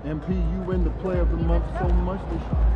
MP, you win the Player of the Month so much this year.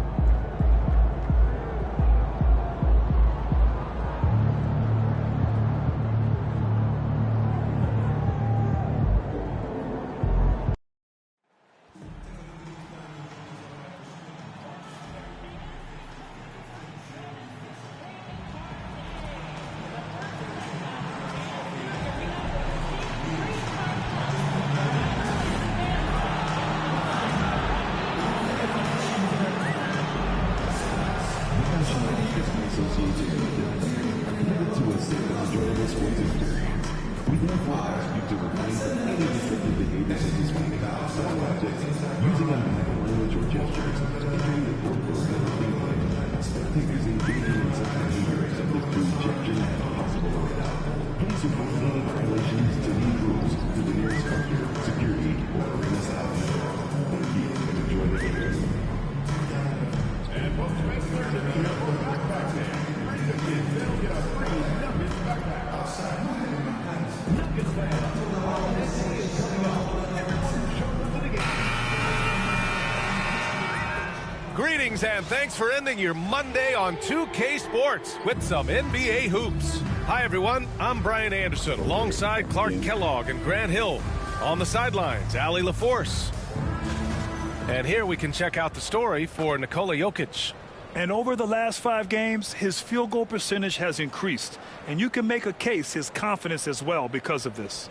Greetings and thanks for ending your Monday on 2K Sports with some NBA hoops. Hi everyone, I'm Brian Anderson alongside Clark Kellogg and Grant Hill. On the sidelines, Allie LaForce. And here we can check out the story for Nikola Jokic. And over the last 5 games, his field goal percentage has increased. And you can make a case his confidence as well because of this.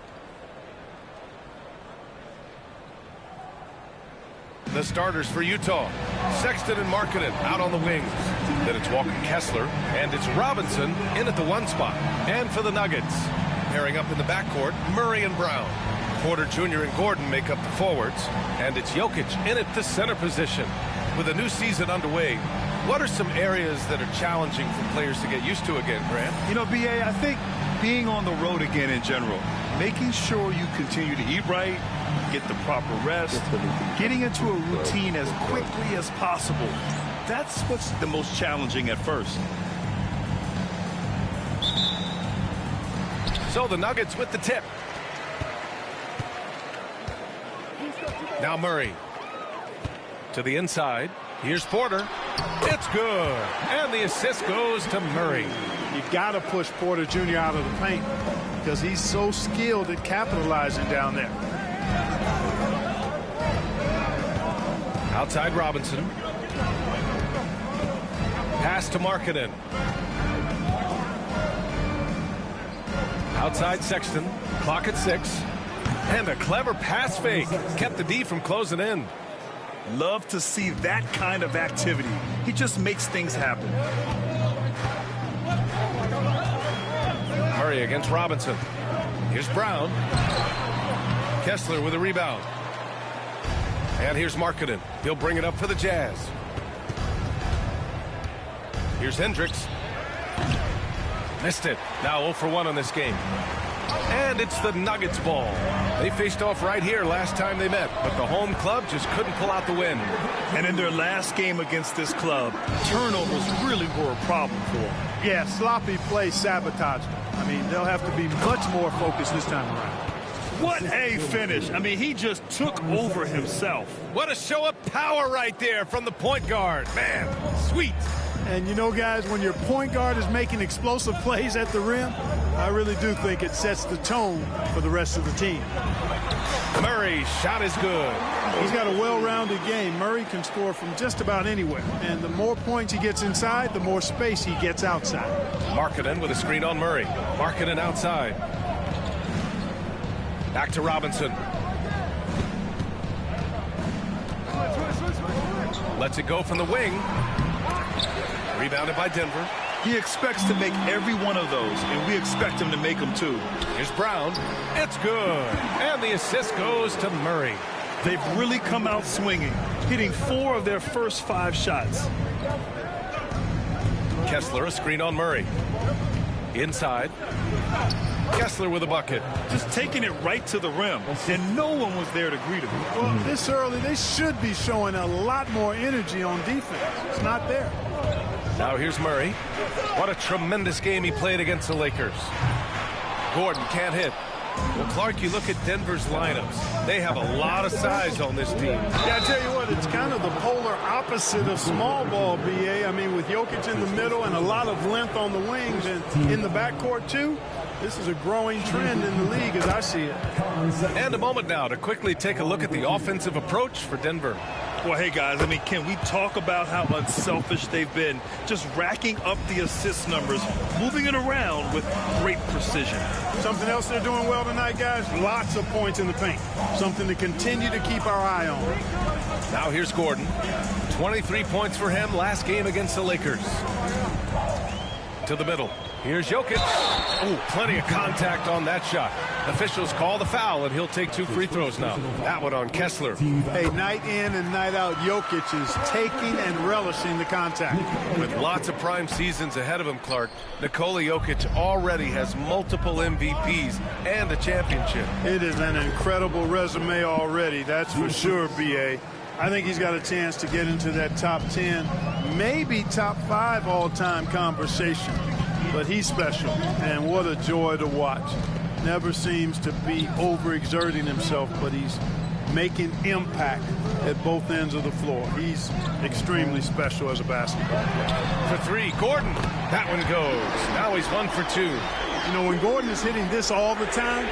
The starters for Utah, Sexton and Markkanen out on the wings. Then it's Walker Kessler, and it's Robinson in at the 1 spot. And for the Nuggets, pairing up in the backcourt, Murray and Brown. Porter Jr. and Gordon make up the forwards, and it's Jokic in at the center position. With a new season underway, what are some areas that are challenging for players to get used to again, Grant? You know, B.A., I think being on the road again in general, making sure you continue to eat right, get the proper rest, getting into a routine as quickly as possible. That's what's the most challenging at first. So the Nuggets with the tip. Now Murray. To the inside. Here's Porter. It's good. And the assist goes to Murray. You got to push Porter Jr. out of the paint because he's so skilled at capitalizing down there. Outside Robinson. Pass to Markkanen. Outside Sexton. Clock at 6. And a clever pass fake. Kept the D from closing in. Love to see that kind of activity. He just makes things happen. Murray against Robinson. Here's Brown. Kessler with a rebound. And here's Markkanen. He'll bring it up for the Jazz. Here's Hendricks. Missed it. Now 0 for 1 on this game. And it's the Nuggets ball. They faced off right here last time they met, but the home club just couldn't pull out the win. And in their last game against this club, turnovers really were a problem for them. Yeah, sloppy play sabotage. I mean, they'll have to be much more focused this time around. What a finish. I mean, he just took over himself. What a show of power right there from the point guard. Man, sweet. And you know, guys, when your point guard is making explosive plays at the rim, I really do think it sets the tone for the rest of the team. Murray's shot is good. He's got a well-rounded game. Murray can score from just about anywhere. And the more points he gets inside, the more space he gets outside. Markkanen with a screen on Murray. Markkanen outside. Back to Robinson. Lets it go from the wing. Rebounded by Denver. He expects to make every one of those, and we expect him to make them too. Here's Brown. It's good. And the assist goes to Murray. They've really come out swinging, hitting 4 of their first 5 shots. Kessler, a screen on Murray. Inside. Kessler with a bucket. Just taking it right to the rim, and no one was there to greet him. Well, this early, they should be showing a lot more energy on defense. It's not there. Now here's Murray. What a tremendous game he played against the Lakers. Gordon can't hit. Well, Clark, you look at Denver's lineups. They have a lot of size on this team. Yeah, I tell you what, it's kind of the polar opposite of small ball, BA. I mean, with Jokic in the middle and a lot of length on the wings and in the backcourt, too, this is a growing trend in the league as I see it. And a moment now to quickly take a look at the offensive approach for Denver. Well, hey, guys, I mean, can we talk about how unselfish they've been? Just racking up the assist numbers, moving it around with great precision. Something else they're doing well tonight, guys, lots of points in the paint. Something to continue to keep our eye on. Now here's Gordon. 23 points for him last game against the Lakers. To the middle. Here's Jokic. Oh, plenty of contact on that shot. Officials call the foul, and he'll take 2 free throws now. That one on Kessler. Hey, night in and night out, Jokic is taking and relishing the contact. With lots of prime seasons ahead of him, Clark, Nikola Jokic already has multiple MVPs and a championship. It is an incredible resume already, that's for sure, B.A. I think he's got a chance to get into that top 10, maybe top 5 all-time conversation. But he's special, and what a joy to watch. Never seems to be overexerting himself, but he's making impact at both ends of the floor. He's extremely special as a basketball player. For 3, Gordon. That one goes. Now he's 1 for 2. You know, when Gordon is hitting this all the time,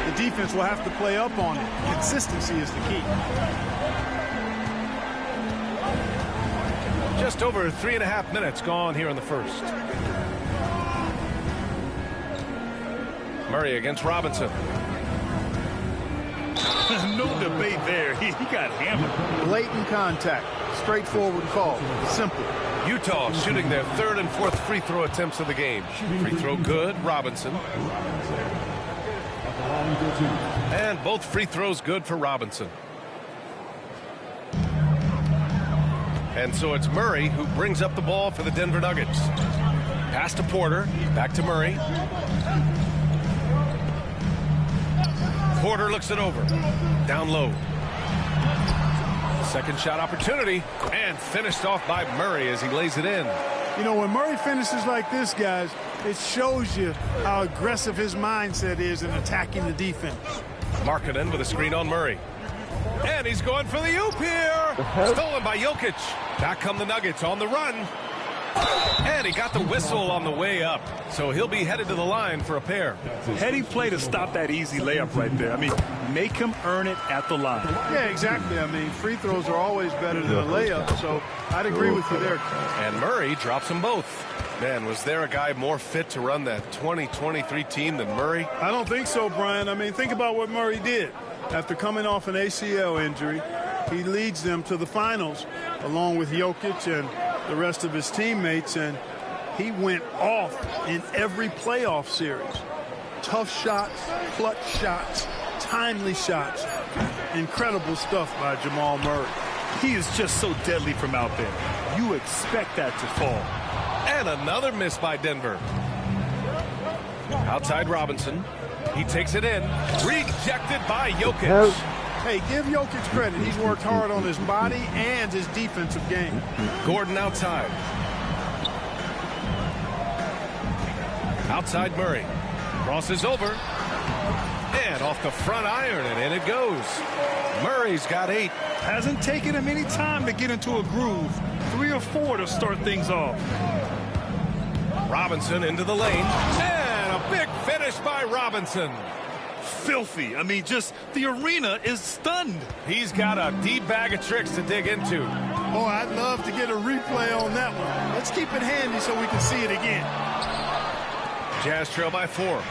the defense will have to play up on it. Consistency is the key. Just over 3.5 minutes gone here in the first. Murray against Robinson. No debate there. He got hammered. Blatant contact. Straightforward call. Simple. Utah shooting their 3rd and 4th free throw attempts of the game. Free throw good, Robinson. And both free throws good for Robinson. And so it's Murray who brings up the ball for the Denver Nuggets. Pass to Porter. Back to Murray. Porter looks it over. Down low. Second shot opportunity. And finished off by Murray as he lays it in. You know, when Murray finishes like this, guys, it shows you how aggressive his mindset is in attacking the defense. Markkanen with a screen on Murray. And he's going for the oop here. Stolen by Jokic. Back come the Nuggets on the run. And he got the whistle on the way up. So he'll be headed to the line for a pair. Heady play to stop that easy layup right there. I mean, make him earn it at the line. Yeah, exactly. I mean, free throws are always better than a layup, so I'd agree with you there. And Murray drops them both. Man, was there a guy more fit to run that 2023 team than Murray? I don't think so, Brian. I mean, think about what Murray did. After coming off an ACL injury, he leads them to the finals along with Jokic and the rest of his teammates, and he went off in every playoff series. Tough shots, clutch shots, timely shots. Incredible stuff by Jamal Murray. He is just so deadly from out there. You expect that to fall. And another miss by Denver. Outside Robinson. He takes it in. Rejected by Jokic. Hey, give Jokic credit. He's worked hard on his body and his defensive game. Gordon outside. Outside Murray. Crosses over. And off the front iron, and in it goes. Murray's got 8. Hasn't taken him any time to get into a groove. 3 or 4 to start things off. Robinson into the lane. And a big finish by Robinson. Filthy. I mean, just the arena is stunned. He's got a deep bag of tricks to dig into. Oh, I'd love to get a replay on that one. Let's keep it handy so we can see it again. Jazz trail by 4.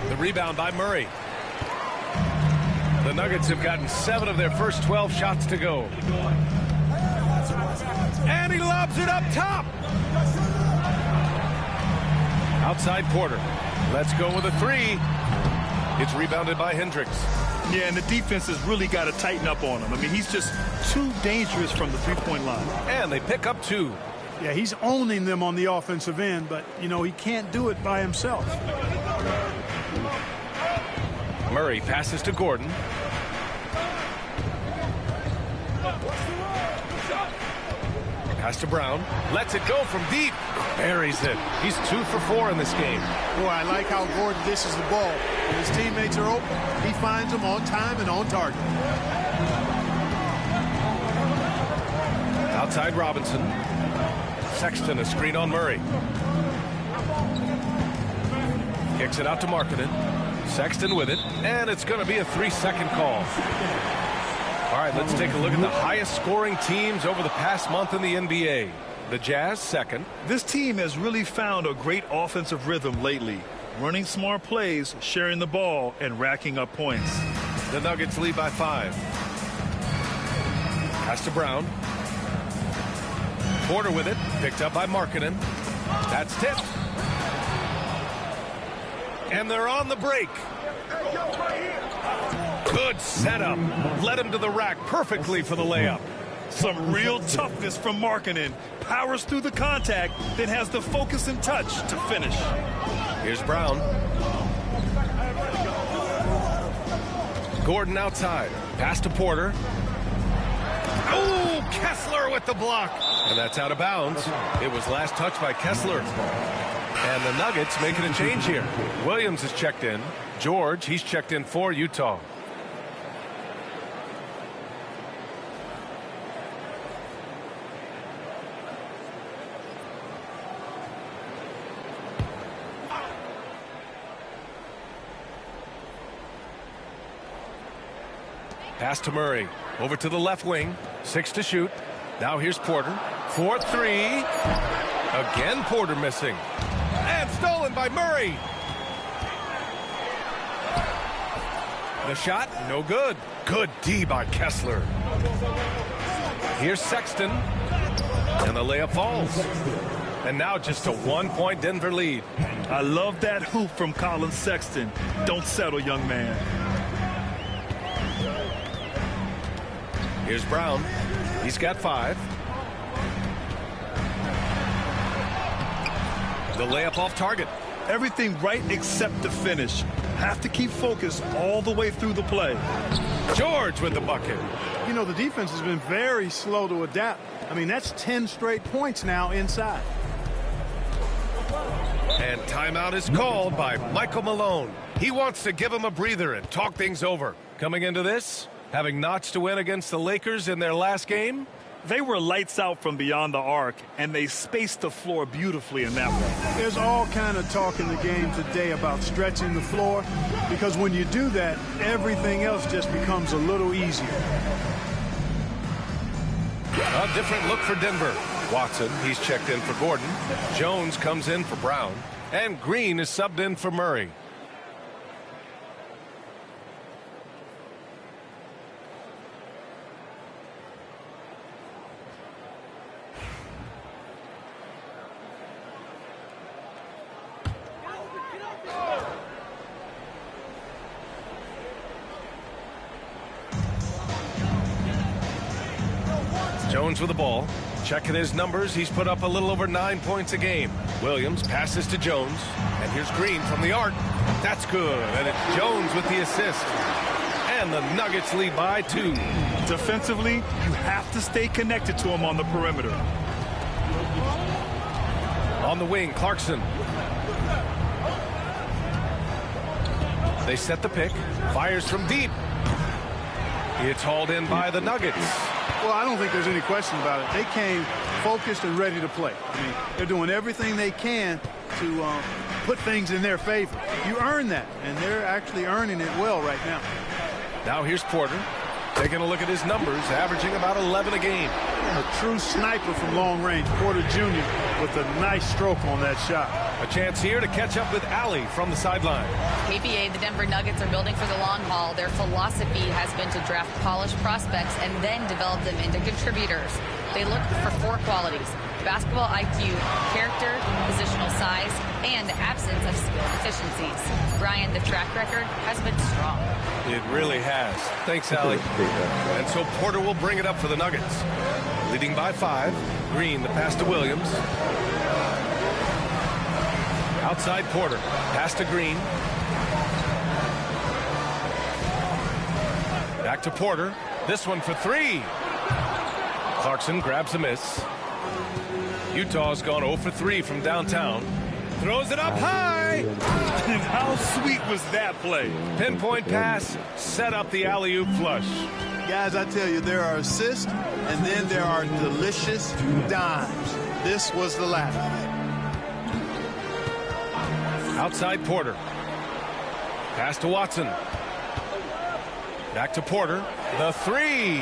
The rebound by Murray. The Nuggets have gotten 7 of their first 12 shots to go. And he lobs it up top. Outside Porter. Let's go with a 3. It's rebounded by Hendricks. Yeah, and the defense has really got to tighten up on him. I mean, he's just too dangerous from the three-point line. And they pick up 2. Yeah, he's owning them on the offensive end, but, you know, he can't do it by himself. Murray passes to Gordon. Pass to Brown. Lets it go from deep. Buries it. He's 2 for 4 in this game. Boy, I like how Gordon dishes the ball. When his teammates are open, he finds them on time and on target. Outside Robinson. Sexton, a screen on Murray. Kicks it out to Markkanen. Sexton with it, and it's going to be a 3-second call. All right, let's take a look at the highest scoring teams over the past month in the NBA. The Jazz second. This team has really found a great offensive rhythm lately. Running smart plays, sharing the ball, and racking up points. The Nuggets lead by 5. Pass to Brown. Porter with it. Picked up by Markkanen. That's tipped. And they're on the break. Good setup. Led him to the rack perfectly for the layup. Some real toughness from Markkanen. Powers through the contact, then has the focus and touch to finish. Here's Brown. Gordon outside. Pass to Porter. Oh, Kessler with the block. And that's out of bounds. It was last touched by Kessler. And the Nuggets making a change here. Williams is checked in. George, he's checked in for Utah. Pass to Murray. Over to the left wing. 6 to shoot. Now here's Porter. 4-3. Again, Porter missing. And stolen by Murray. The shot, no good. Good D by Kessler. Here's Sexton. And the layup falls. And now just a 1-point Denver lead. I love that hoop from Colin Sexton. Don't settle, young man. Here's Brown. He's got 5. The layup off target. Everything right except the finish. Have to keep focused all the way through the play. George with the bucket. You know, the defense has been very slow to adapt. I mean, that's 10 straight points now inside. And timeout is called by Michael Malone. He wants to give him a breather and talk things over. Coming into this, having notched a win against the Lakers in their last game. They were lights out from beyond the arc, and they spaced the floor beautifully in that one. There's all kind of talk in the game today about stretching the floor, because when you do that, everything else just becomes a little easier. A different look for Denver. Watson, he's checked in for Gordon. Jones comes in for Brown. And Green is subbed in for Murray. Jones with the ball. Checking his numbers, he's put up a little over 9 points a game. Williams passes to Jones. And here's Green from the arc. That's good. And it's Jones with the assist. And the Nuggets lead by 2. Defensively, you have to stay connected to him on the perimeter. On the wing, Clarkson. They set the pick. Fires from deep. It's hauled in by the Nuggets. Well, I don't think there's any question about it. They came focused and ready to play. I mean, they're doing everything they can to put things in their favor. You earn that, and they're actually earning it well right now. Now here's Porter. Taking a look at his numbers, averaging about 11 a game. A true sniper from long range, Porter Jr. with a nice stroke on that shot. A chance here to catch up with Allie from the sideline. KPA, the Denver Nuggets are building for the long haul. Their philosophy has been to draft polished prospects and then develop them into contributors. They look for 4 qualities: basketball IQ, character, positional size, and absence of skill deficiencies. Brian, the track record has been strong. It really has. Thanks, Allie. And so Porter will bring it up for the Nuggets. Leading by 5. Green, the pass to Williams. Outside Porter. Pass to Green. Back to Porter. This one for 3. Clarkson grabs a miss. Utah's gone 0 for 3 from downtown. Throws it up high. And how sweet was that play? Pinpoint pass, set up the alley-oop flush. Guys, I tell you, there are assists, and then there are delicious dimes. This was the latter. Outside Porter. Pass to Watson. Back to Porter. The three.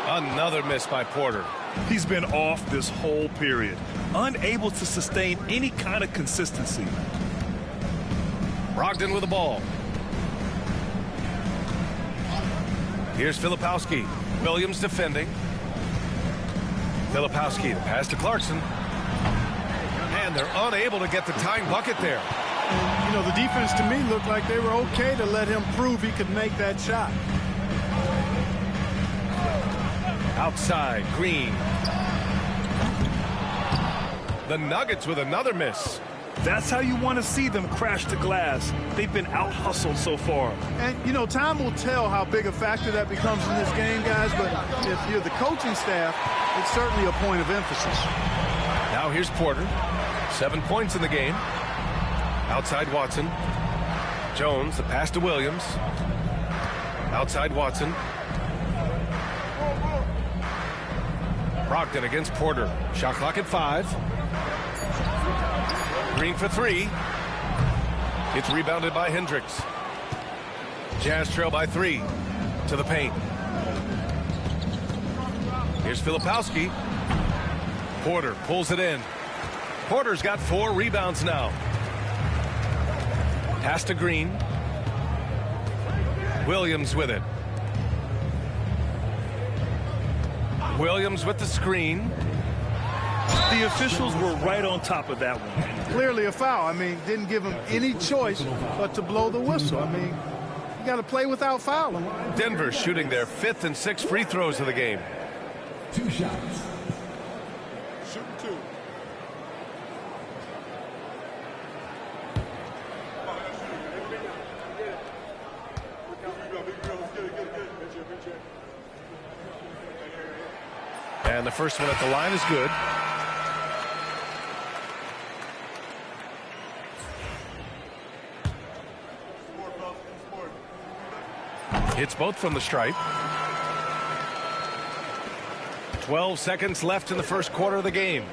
Another miss by Porter. He's been off this whole period, unable to sustain any kind of consistency. Brogdon with the ball. Here's Filipowski. Williams defending. Filipowski, the pass to Clarkson. And they're unable to get the tying bucket there. And, you know, the defense to me looked like they were okay to let him prove he could make that shot. Outside, Green. The Nuggets with another miss. That's how you want to see them crash the glass. They've been out-hustled so far. And, you know, time will tell how big a factor that becomes in this game, guys, but if you're the coaching staff, it's certainly a point of emphasis. Now here's Porter. 7 points in the game. Outside Watson. Jones, the pass to Williams. Outside Watson. Brogdon against Porter. Shot clock at 5. Green for 3. It's rebounded by Hendricks. Jazz trail by 3 to the paint. Here's Filipowski. Porter pulls it in. Porter's got 4 rebounds now. Pass to Green. Williams with it. Williams with the screen. The officials were right on top of that one. Clearly a foul. I mean, didn't give him any choice but to blow the whistle. I mean, you got to play without fouling. Denver shooting their 5th and 6th free throws of the game. 2 shots. Shooting 2. And the first one at the line is good. Hits both from the stripe. 12 seconds left in the first quarter of the game.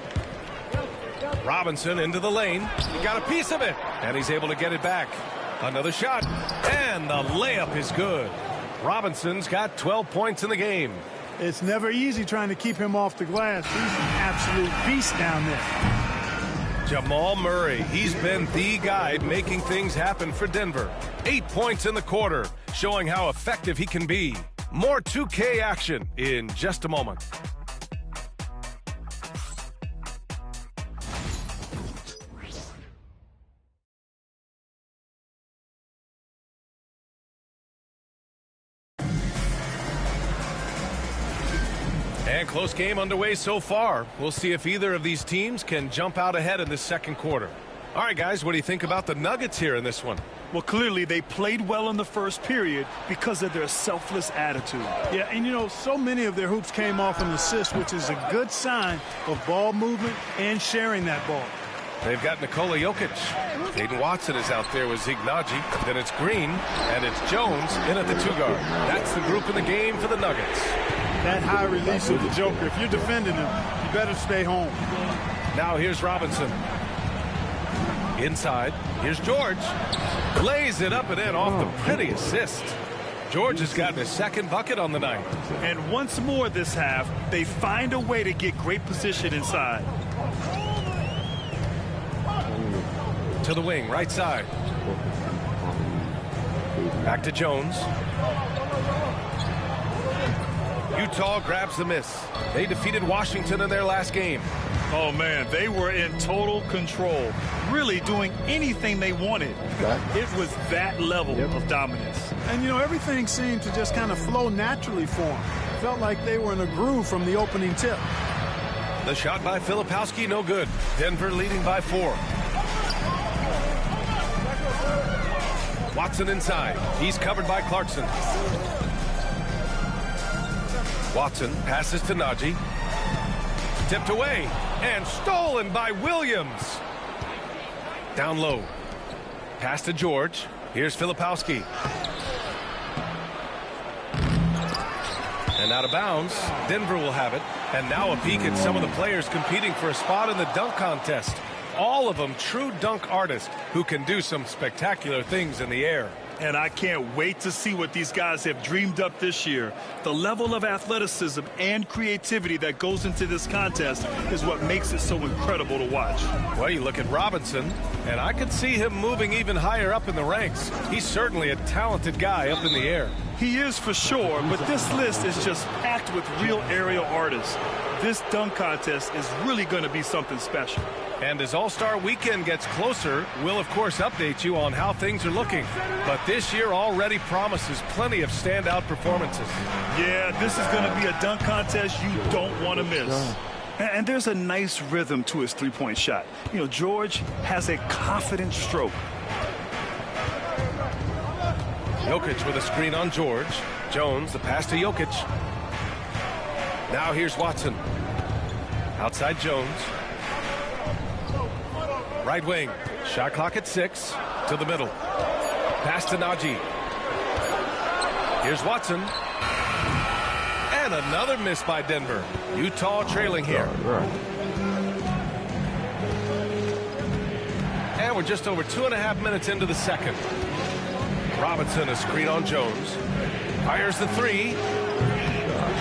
Robinson into the lane. He got a piece of it, and he's able to get it back. Another shot, and the layup is good. Robinson's got 12 points in the game. It's never easy trying to keep him off the glass. He's an absolute beast down there. Jamal Murray, he's been the guy making things happen for Denver. 8 points in the quarter, showing how effective he can be. More 2K action in just a moment. And close game underway so far. We'll see if either of these teams can jump out ahead in this second quarter. All right, guys, what do you think about the Nuggets here in this one? Well, clearly they played well in the first period because of their selfless attitude. Yeah, and you know, so many of their hoops came off an assist, which is a good sign of ball movement and sharing that ball. They've got Nikola Jokic. Aiden Watson is out there with Zignagi. Then it's Green, and it's Jones in at the 2-guard. That's the group in the game for the Nuggets. That high release of the Joker, if you're defending him, you better stay home. Now here's Robinson. Inside, here's George. Lays it up and in off the pretty assist. George has gotten his second bucket on the night. And once more this half, they find a way to get great position inside. To the wing, right side. Back to Jones. Utah grabs the miss. They defeated Washington in their last game. Oh, man, they were in total control, really doing anything they wanted. It was that level of dominance. And, you know, everything seemed to just kind of flow naturally for them. Felt like they were in a groove from the opening tip. The shot by Filipowski, no good. Denver leading by 4. Watson inside. He's covered by Clarkson. Watson passes to Najee. Tipped away and stolen by Williams. Down low. Pass to George. Here's Filipowski. And out of bounds. Denver will have it. And now a peek at some of the players competing for a spot in the dunk contest. All of them true dunk artists who can do some spectacular things in the air. And I can't wait to see what these guys have dreamed up this year. The level of athleticism and creativity that goes into this contest is what makes it so incredible to watch. Well, you look at Robinson, and I could see him moving even higher up in the ranks. He's certainly a talented guy up in the air. He is for sure, but this list is just packed with real aerial artists. This dunk contest is really going to be something special. And as All-Star Weekend gets closer, we'll of course update you on how things are looking. But this year already promises plenty of standout performances. Yeah, this is going to be a dunk contest you don't want to miss. And there's a nice rhythm to his three-point shot. You know, George has a confident stroke. Jokic with a screen on George. Jones, the pass to Jokic. Now here's Watson. Outside Jones. Right wing. Shot clock at 6. To the middle. Pass to Najee. Here's Watson. And another miss by Denver. Utah trailing here. And we're just over 2.5 minutes into the second. Robinson, a screen on Jones. Fires the three.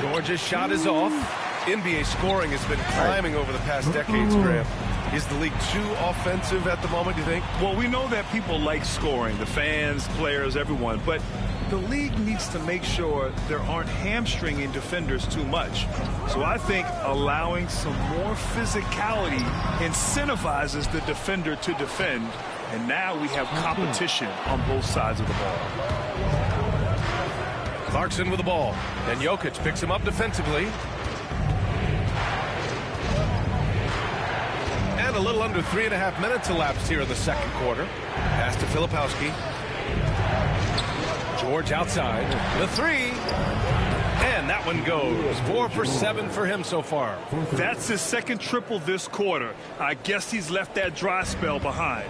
George's shot is off. NBA scoring has been climbing over the past decades, Graham. Is the league too offensive at the moment, do you think? Well, we know that people like scoring, the fans, players, everyone, but the league needs to make sure there aren't hamstringing defenders too much. So I think allowing some more physicality incentivizes the defender to defend, and now we have competition on both sides of the ball. Clarkson with the ball, and Jokic picks him up defensively. And a little under 3.5 minutes elapsed here in the second quarter. Pass to Filipowski. George outside. The three. And that one goes. 4 for 7 for him so far. That's his second triple this quarter. I guess he's left that dry spell behind.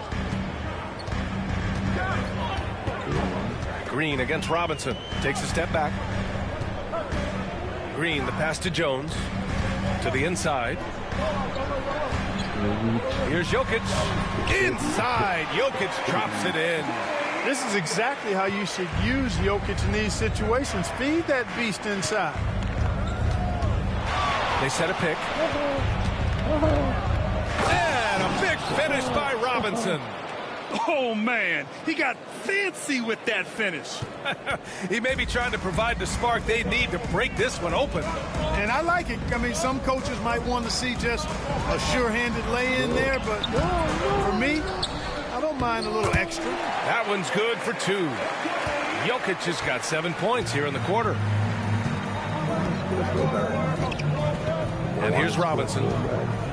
Green against Robinson. Takes a step back. Green, the pass to Jones. To the inside. Here's Jokic. Inside. Jokic drops it in. This is exactly how you should use Jokic in these situations. Feed that beast inside. They set a pick. And a big finish by Robinson. Oh, man, he got fancy with that finish. He may be trying to provide the spark they need to break this one open. And I like it. I mean, some coaches might want to see just a sure-handed lay-in there, but for me, I don't mind a little extra. That one's good for 2. Jokic has got 7 points here in the quarter. And here's Robinson.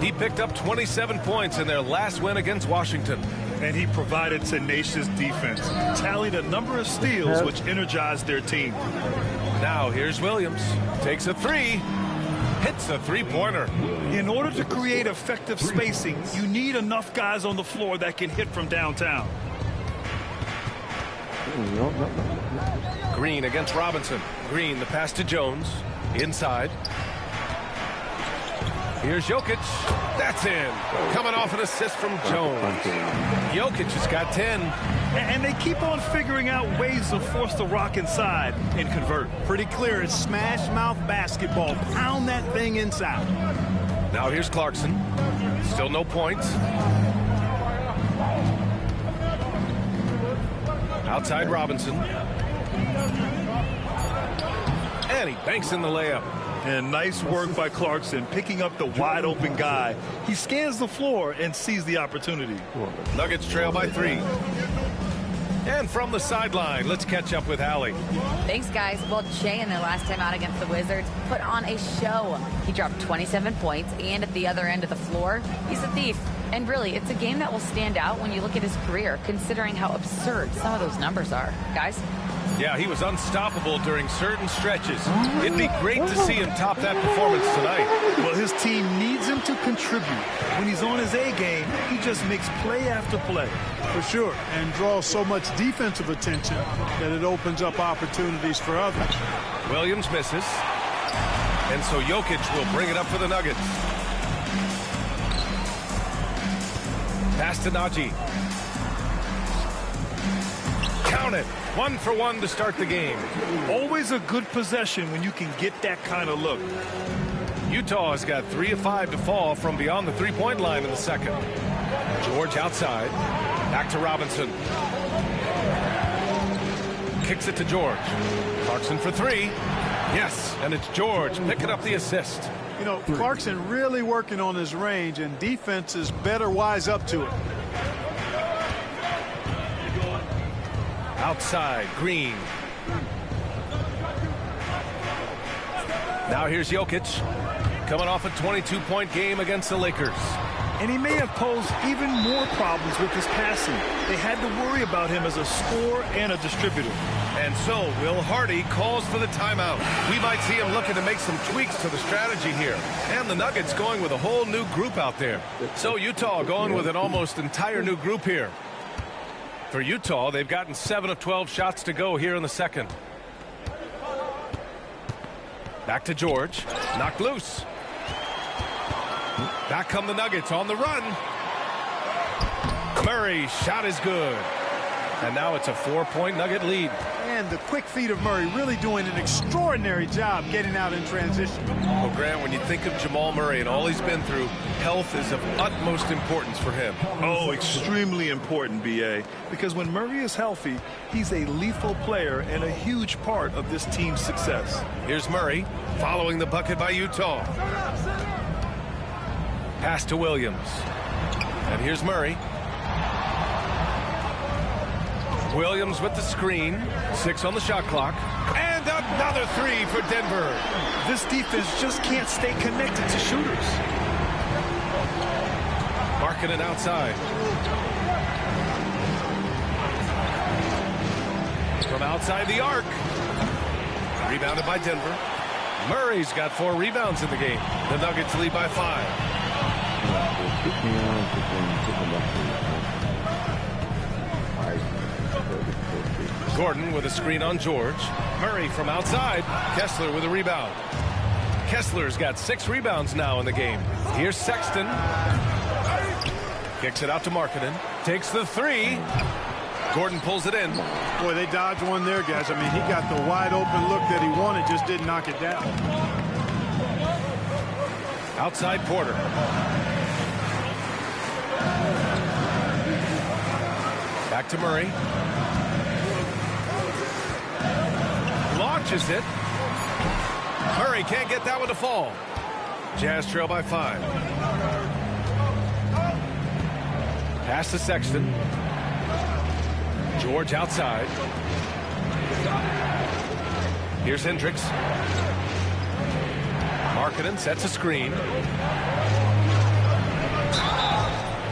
He picked up 27 points in their last win against Washington. And he provided tenacious defense, tallied a number of steals which energized their team. Now here's Williams. Takes a three. Hits a three-pointer. In order to create effective spacing, you need enough guys on the floor that can hit from downtown. Green against Robinson. Green, the pass to Jones. Inside. Here's Jokic. That's in. Coming off an assist from Jones. Jokic has got 10. And they keep on figuring out ways to force the rock inside and convert. Pretty clear. It's smash mouth basketball. Pound that thing inside. Now here's Clarkson. Still no points. Outside Robinson. And he banks in the layup. And nice work by Clarkson, picking up the wide open guy. He scans the floor and sees the opportunity. Nuggets trail by 3. And from the sideline, let's catch up with Allie. Thanks, guys. Well, Jay, in their last time out against the Wizards, put on a show. He dropped 27 points, and at the other end of the floor, he's a thief. And really, it's a game that will stand out when you look at his career, considering how absurd some of those numbers are. Guys? Yeah, he was unstoppable during certain stretches. It'd be great to see him top that performance tonight. Well, his team needs him to contribute. When he's on his A game, he just makes play after play. For sure, and draws so much defensive attention that it opens up opportunities for others. Williams misses. And so Jokic will bring it up for the Nuggets. Pass to Najee. Count it. 1 for 1 to start the game. Always a good possession when you can get that kind of look. Utah has got 3 of 5 to fall from beyond the three-point line in the second. George outside. Back to Robinson. Kicks it to George. Clarkson for 3. Yes, and it's George picking up the assist. You know, Clarkson really working on his range, and defenses better wise up to it. Outside, Green. Now here's Jokic, coming off a 22-point game against the Lakers. And he may have posed even more problems with his passing. They had to worry about him as a scorer and a distributor. And so Will Hardy calls for the timeout. We might see him looking to make some tweaks to the strategy here. And the Nuggets going with a whole new group out there. So Utah going with an almost entire new group here. For Utah, they've gotten 7 of 12 shots to go here in the second. Back to George. Knocked loose. Back come the Nuggets on the run. Murray shot is good. And now it's a 4-point Nugget lead. And the quick feet of Murray really doing an extraordinary job getting out in transition. Well, Grant, when you think of Jamal Murray and all he's been through, health is of utmost importance for him. Oh, extremely important, B.A. Because when Murray is healthy, he's a lethal player and a huge part of this team's success. Here's Murray following the bucket by Utah. Pass to Williams. And here's Murray. Williams with the screen. 6 on the shot clock. And another 3 for Denver. This defense just can't stay connected to shooters. Marking it outside. From outside the arc. Rebounded by Denver. Murray's got 4 rebounds in the game. The Nuggets lead by 5. Gordon with a screen on George. Murray from outside. Kessler with a rebound. Kessler's got 6 rebounds now in the game. Here's Sexton. Kicks it out to Markkanen. Takes the 3. Gordon pulls it in. Boy, they dodged one there, guys. I mean, he got the wide open look that he wanted, just didn't knock it down. Outside Porter. Back to Murray. Launches it. Murray can't get that one to fall. Jazz trail by 5. Pass to Sexton. George outside. Here's Hendricks. Markkanen sets a screen.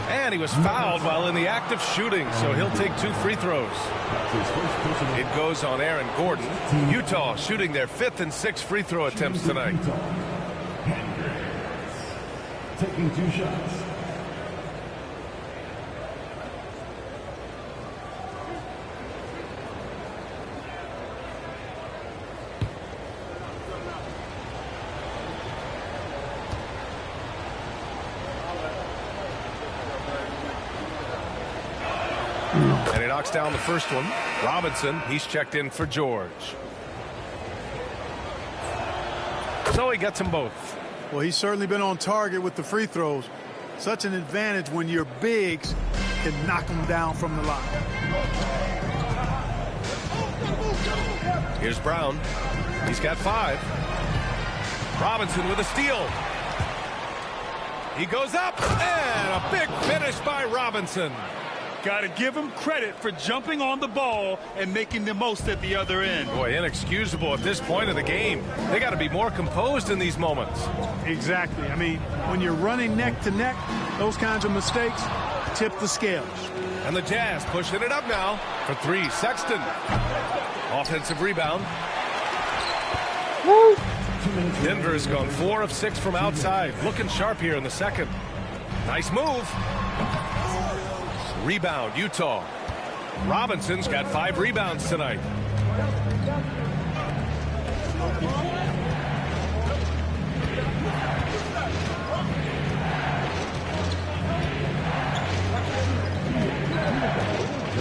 And he was fouled while in the act of shooting, so he'll take 2 free throws. It goes on Aaron Gordon. Utah shooting their 5th and 6th free throw attempts tonight. Taking 2 shots. And he knocks down the first one. Robinson, he's checked in for George. So he gets them both. Well, he's certainly been on target with the free throws. Such an advantage when your bigs can knock them down from the line. Here's Brown. He's got 5. Robinson with a steal. He goes up, and a big finish by Robinson. Got to give him credit for jumping on the ball and making the most at the other end. Boy, inexcusable at this point of the game. They got to be more composed in these moments. Exactly. I mean, when you're running neck to neck, those kinds of mistakes tip the scales. And the Jazz pushing it up now for 3. Sexton. Offensive rebound. Denver has gone 4 of 6 from outside. Looking sharp here in the second. Nice move. Rebound, Utah. Robinson's got 5 rebounds tonight.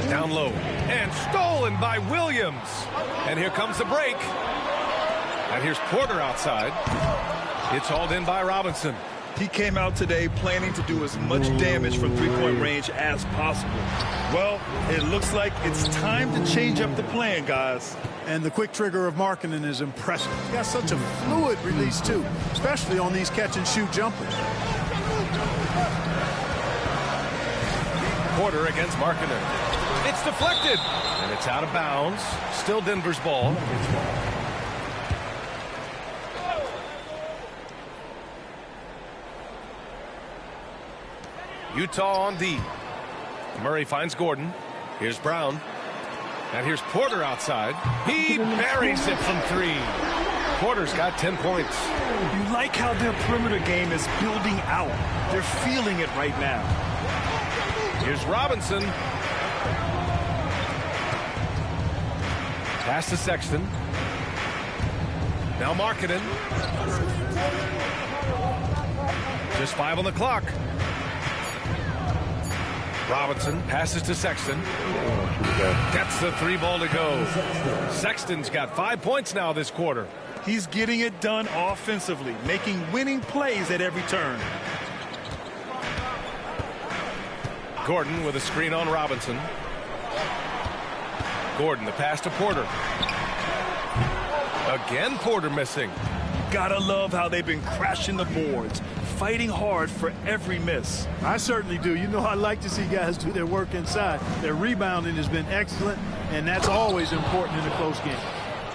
Down low and stolen by Williams. And here comes the break. And here's Porter outside. It's hauled in by Robinson. He came out today planning to do as much damage from three-point range as possible. Well, it looks like it's time to change up the plan, guys. And the quick trigger of Markkanen is impressive. He's got such a fluid release, too, especially on these catch-and-shoot jumpers. Porter against Markkanen. It's deflected, and it's out of bounds. Still Denver's ball. Utah on D. Murray finds Gordon. Here's Brown. And here's Porter outside. He buries it from 3. Porter's got 10 points. You like how their perimeter game is building out. They're feeling it right now. Here's Robinson. Pass to Sexton. Now Markkanen. Just 5 on the clock. Robinson passes to Sexton. Gets the 3 ball to go. Sexton's got 5 points now this quarter. He's getting it done offensively, making winning plays at every turn. Gordon with a screen on Robinson. Gordon, the pass to Porter. Again, Porter missing. Gotta love how they've been crashing the boards, fighting hard for every miss. I certainly do. You know, I like to see guys do their work inside. Their rebounding has been excellent, and that's always important in a close game.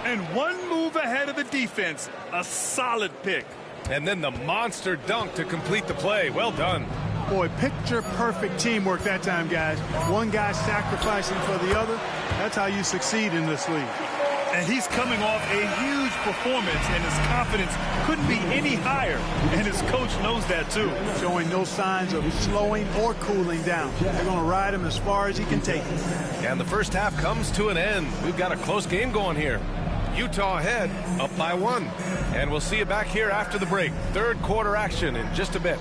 And one move ahead of the defense, a solid pick. And then the monster dunk to complete the play. Well done. Boy, picture-perfect teamwork that time, guys. One guy sacrificing for the other. That's how you succeed in this league. And he's coming off a huge performance, and his confidence couldn't be any higher. And his coach knows that, too. Showing no signs of slowing or cooling down. They're going to ride him as far as he can take it. And the first half comes to an end. We've got a close game going here. Utah ahead, up by 1. And we'll see you back here after the break. Third quarter action in just a bit.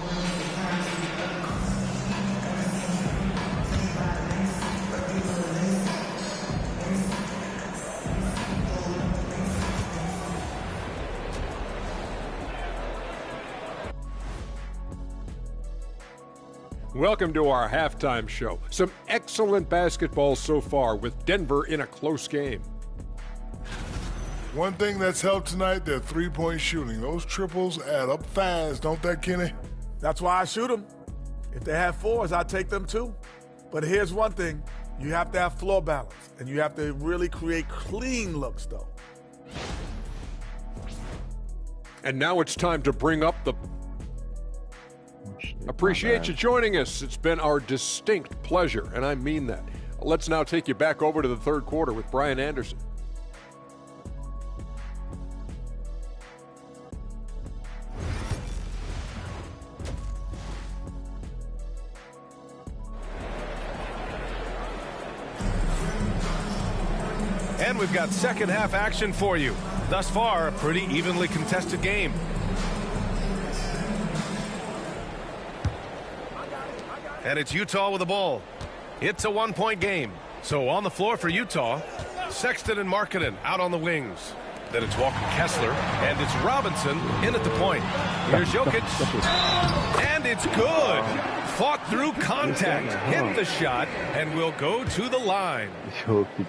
Welcome to our halftime show. Some excellent basketball so far with Denver in a close game. One thing that's helped tonight, their three-point shooting. Those triples add up fast, don't they, Kenny? That's why I shoot them. If they have 4s, I take them too. But here's one thing. You have to have floor balance, and you have to really create clean looks, though. And now it's time to bring up the... Appreciate you joining us. It's been our distinct pleasure, and I mean that. Let's now take you back over to the third quarter with Brian Anderson. And we've got second half action for you. Thus far, a pretty evenly contested game. And it's Utah with the ball. It's a 1-point game. So on the floor for Utah, Sexton and Markkanen out on the wings. Then it's Walker Kessler, and it's Robinson in at the point. Here's Jokic, and it's good. Fought through contact, hit the shot, and will go to the line.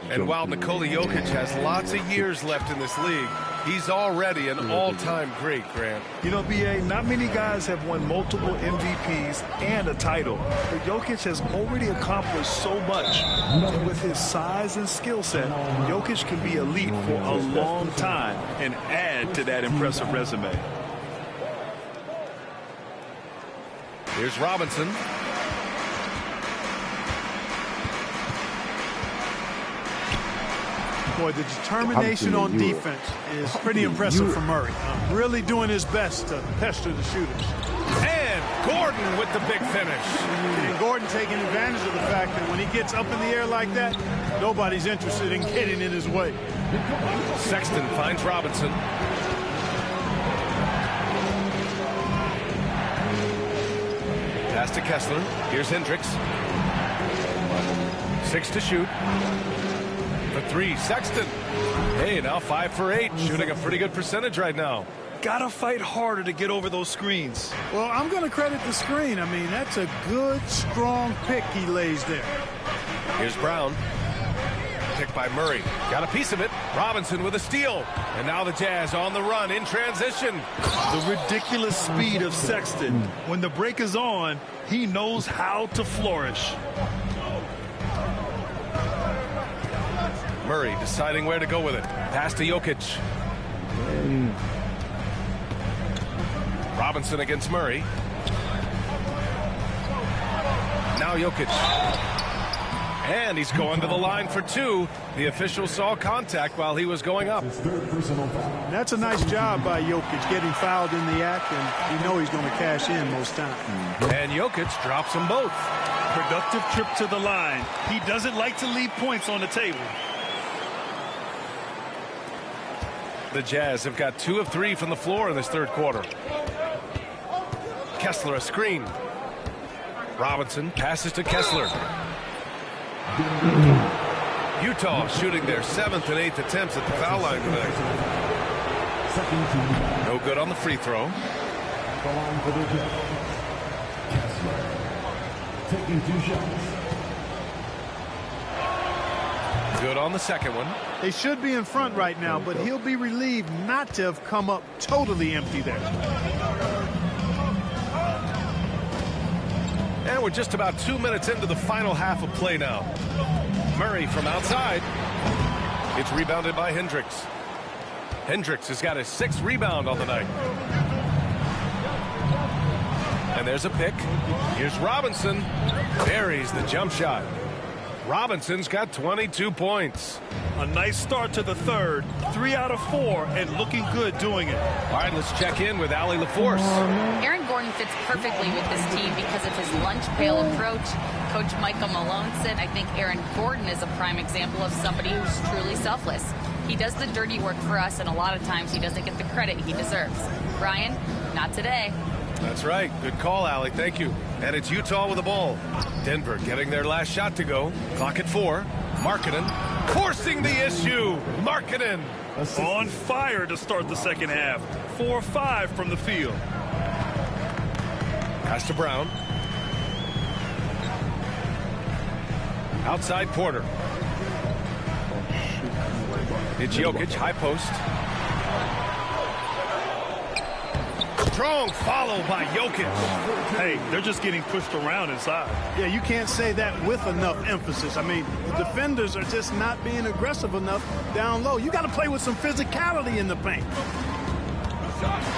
And while Nikola Jokic has lots of years left in this league, he's already an all-time great, Grant. You know, B.A., not many guys have won multiple MVPs and a title. But Jokic has already accomplished so much. And with his size and skill set, Jokic can be elite for a long time and add to that impressive resume. Here's Robinson. Boy, the determination on defense is pretty impressive from Murray. Really doing his best to pester the shooters. And Gordon with the big finish. And Gordon taking advantage of the fact that when he gets up in the air like that, nobody's interested in getting in his way. Sexton finds Robinson. Pass to Kessler. Here's Hendricks. 6 to shoot. For 3, Sexton. Hey, now 5 for 8. Shooting a pretty good percentage right now. Gotta fight harder to get over those screens. Well, I'm going to credit the screen. I mean, that's a good, strong pick he lays there. Here's Brown. Picked by Murray. Got a piece of it. Robinson with a steal. And now the Jazz on the run in transition. The ridiculous speed of Sexton. When the break is on, he knows how to flourish. Murray deciding where to go with it. Pass to Jokic. Robinson against Murray. Now Jokic. And he's going to the line for 2. The official saw contact while he was going up. That's a nice job by Jokic getting fouled in the act, and you know he's going to cash in most times. And Jokic drops them both. Productive trip to the line. He doesn't like to leave points on the table. The Jazz have got 2 of 3 from the floor in this third quarter. Kessler a screen. Robinson passes to Kessler. Utah shooting their 7th and 8th attempts at the foul line today. No good on the free throw. Kessler taking 2 shots. Good on the second one. They should be in front right now, but he'll be relieved not to have come up totally empty there. And we're just about 2 minutes into the final half of play now. Murray from outside. It's rebounded by Hendricks. Hendricks has got his 6th rebound on the night. And there's a pick. Here's Robinson. Buries the jump shot. Robinson's got 22 points. A nice start to the third. 3 out of 4 and looking good doing it. All right, let's check in with Allie LaForce. Aaron Gordon fits perfectly with this team because of his lunch pail approach. Coach Michael Malone said, I think Aaron Gordon is a prime example of somebody who's truly selfless. He does the dirty work for us, and a lot of times he doesn't get the credit he deserves. Brian, not today. That's right. Good call, Allie. Thank you. And it's Utah with the ball. Denver getting their last shot to go. Clock at 4. Markkanen forcing the issue. Markkanen on fire to start the second half. 4-5 from the field. Pass to Brown. Outside Porter. It's Jokic, high post. Strong follow by Jokic. Hey, they're just getting pushed around inside. Yeah, you can't say that with enough emphasis. I mean, the defenders are just not being aggressive enough down low. You got to play with some physicality in the paint.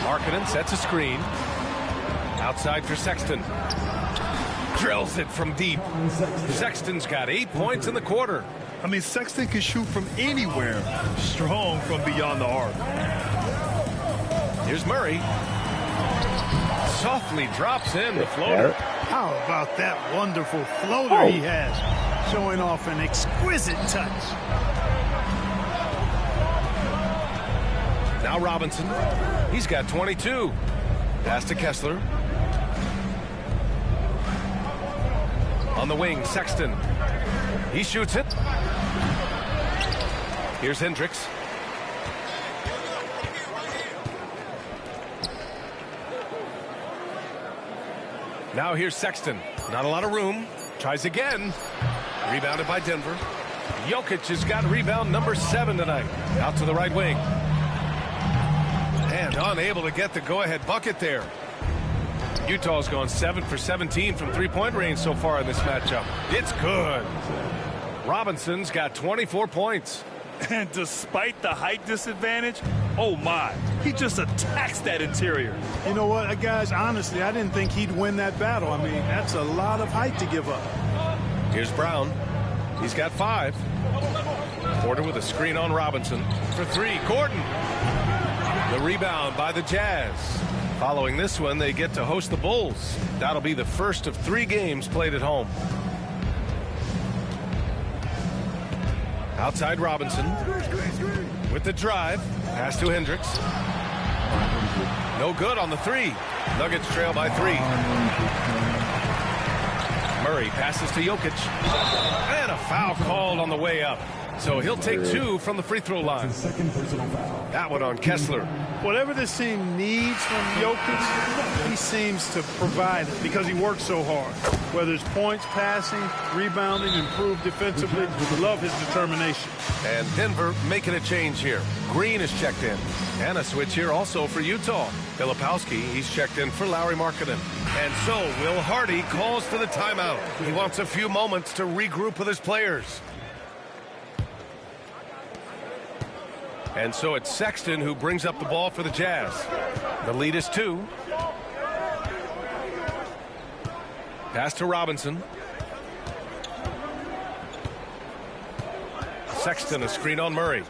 Markkanen sets a screen. Outside for Sexton. Drills it from deep. Sexton's got 8 points in the quarter. I mean, Sexton can shoot from anywhere. Strong from beyond the arc. Here's Murray. Softly drops in the floater. How about that wonderful floater he has? Showing off an exquisite touch. Now Robinson. He's got 22. Pass to Kessler. On the wing, Sexton. He shoots it. Here's Hendricks. Now here's Sexton. Not a lot of room. Tries again. Rebounded by Denver. Jokic has got rebound number 7 tonight. Out to the right wing. And unable to get the go-ahead bucket there. Utah's gone 7 for 17 from three-point range so far in this matchup. It's good. Robinson's got 24 points. And despite the height disadvantage, oh my, he just attacks that interior. You know what, guys, honestly, I didn't think he'd win that battle. I mean, that's a lot of height to give up. Here's Brown. He's got 5. Porter with a screen on Robinson. For three, Gordon. The rebound by the Jazz. Following this one, they get to host the Bulls. That'll be the first of 3 games played at home. Outside Robinson with the drive. Pass to Hendricks. No good on the 3. Nuggets trail by 3. Murray passes to Jokic. And a foul called on the way up. So he'll take 2 from the free throw line. That one on Kessler. Whatever this team needs from Jokic, he seems to provide it because he works so hard. Whether it's points, passing, rebounding, improved defensively, love his determination. And Denver making a change here. Green is checked in. And a switch here also for Utah. Filipowski, he's checked in for Lauri Markkanen. And so Will Hardy calls for the timeout. He wants a few moments to regroup with his players. And so it's Sexton who brings up the ball for the Jazz. The lead is 2. Pass to Robinson. Sexton, a screen on Murray.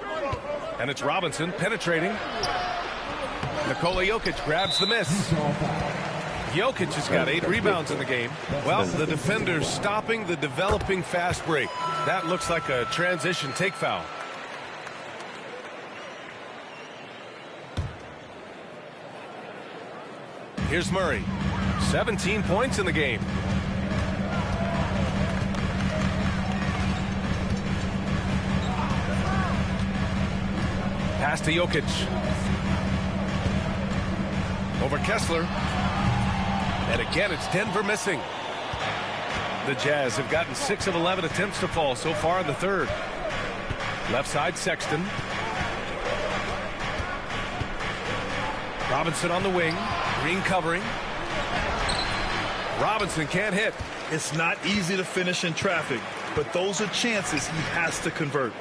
And it's Robinson penetrating. Nikola Jokic grabs the miss. Jokic has got 8 rebounds in the game. Well, the defender's stopping the developing fast break. That looks like a transition take foul. Here's Murray. 17 points in the game. Pass to Jokic. Over Kessler. And again, it's Denver missing. The Jazz have gotten 6 of 11 attempts to fall so far in the third. Left side, Sexton. Robinson on the wing. Green covering. Robinson can't hit. It's not easy to finish in traffic, but those are chances he has to convert.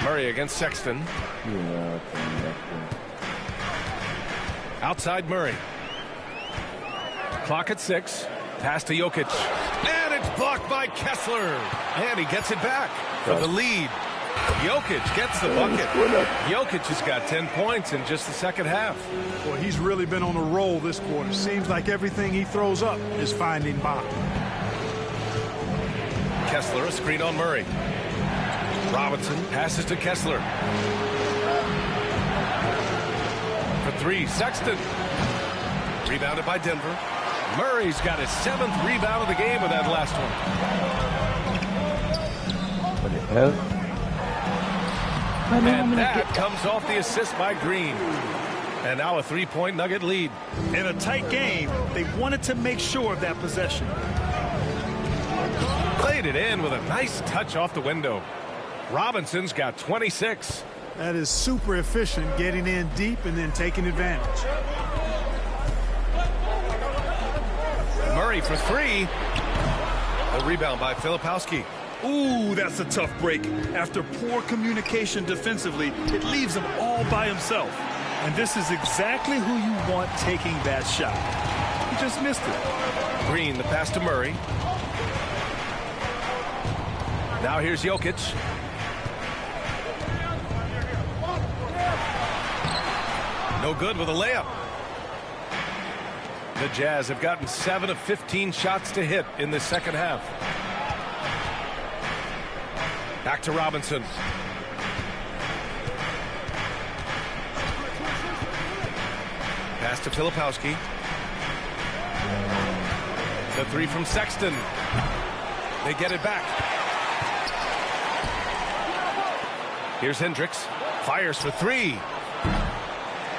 Murray against Sexton. Outside Murray. Clock at 6. Pass to Jokic. And it's blocked by Kessler. And he gets it back for the lead. Jokic gets the bucket. Jokic has got 10 points in just the second half. Well, he's really been on a roll this quarter. Seems like everything he throws up is finding bottom. Kessler, a screen on Murray. Robinson passes to Kessler. For 3, Sexton. Rebounded by Denver. Murray's got his 7th rebound of the game with that last one. What the hell? And that comes off the assist by Green. And now a 3-point Nugget lead. In a tight game, they wanted to make sure of that possession. Played it in with a nice touch off the window. Robinson's got 26. That is super efficient, getting in deep and then taking advantage. Murray for 3. The rebound by Filipowski. Ooh, that's a tough break. After poor communication defensively, it leaves him all by himself. And this is exactly who you want taking that shot. He just missed it. Green, the pass to Murray. Now here's Jokic. No good with a layup. The Jazz have gotten 7 of 15 shots to hit in the second half. Back to Robinson. Pass to Filipowski. The 3 from Sexton. They get it back. Here's Hendricks. Fires for 3.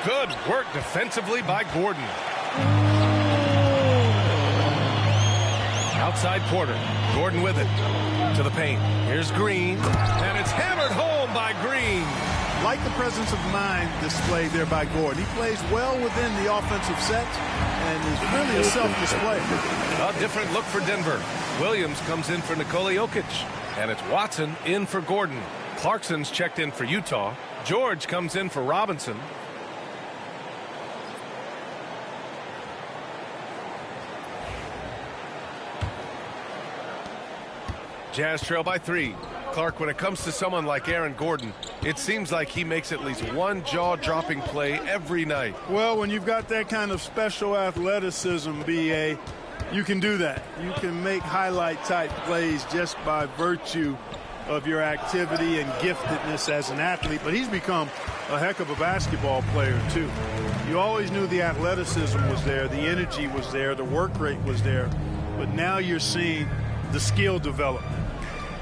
Good work defensively by Gordon. Outside Porter. Gordon with it. To the paint. Here's Green. And it's hammered home by Green. Like the presence of mind displayed there by Gordon. He plays well within the offensive set and is really a self-display. A different look for Denver. Williams comes in for Nikola Jokic. And it's Watson in for Gordon. Clarkson's checked in for Utah. George comes in for Robinson. Jazz trail by 3. Clark, when it comes to someone like Aaron Gordon, it seems like he makes at least one jaw-dropping play every night. Well, when you've got that kind of special athleticism, B.A., you can do that. You can make highlight-type plays just by virtue of your activity and giftedness as an athlete. But he's become a heck of a basketball player, too. You always knew the athleticism was there, the energy was there, the work rate was there. But now you're seeing the skill development.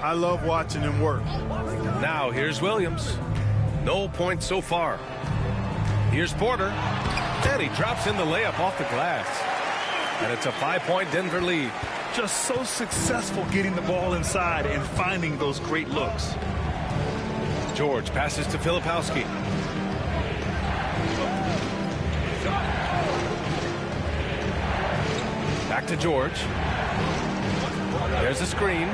I love watching him work. Now here's Williams. No points so far. Here's Porter. And he drops in the layup off the glass. And it's a 5-point Denver lead. Just so successful getting the ball inside and finding those great looks. George passes to Filipowski. Back to George. There's a screen.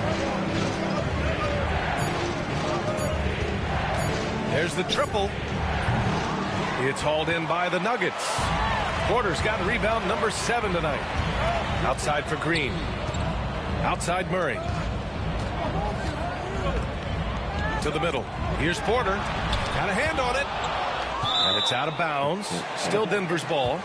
There's the triple. It's hauled in by the Nuggets. Porter's got rebound number 7 tonight. Outside for Green. Outside Murray. To the middle. Here's Porter. Got a hand on it. And it's out of bounds. Still Denver's ball.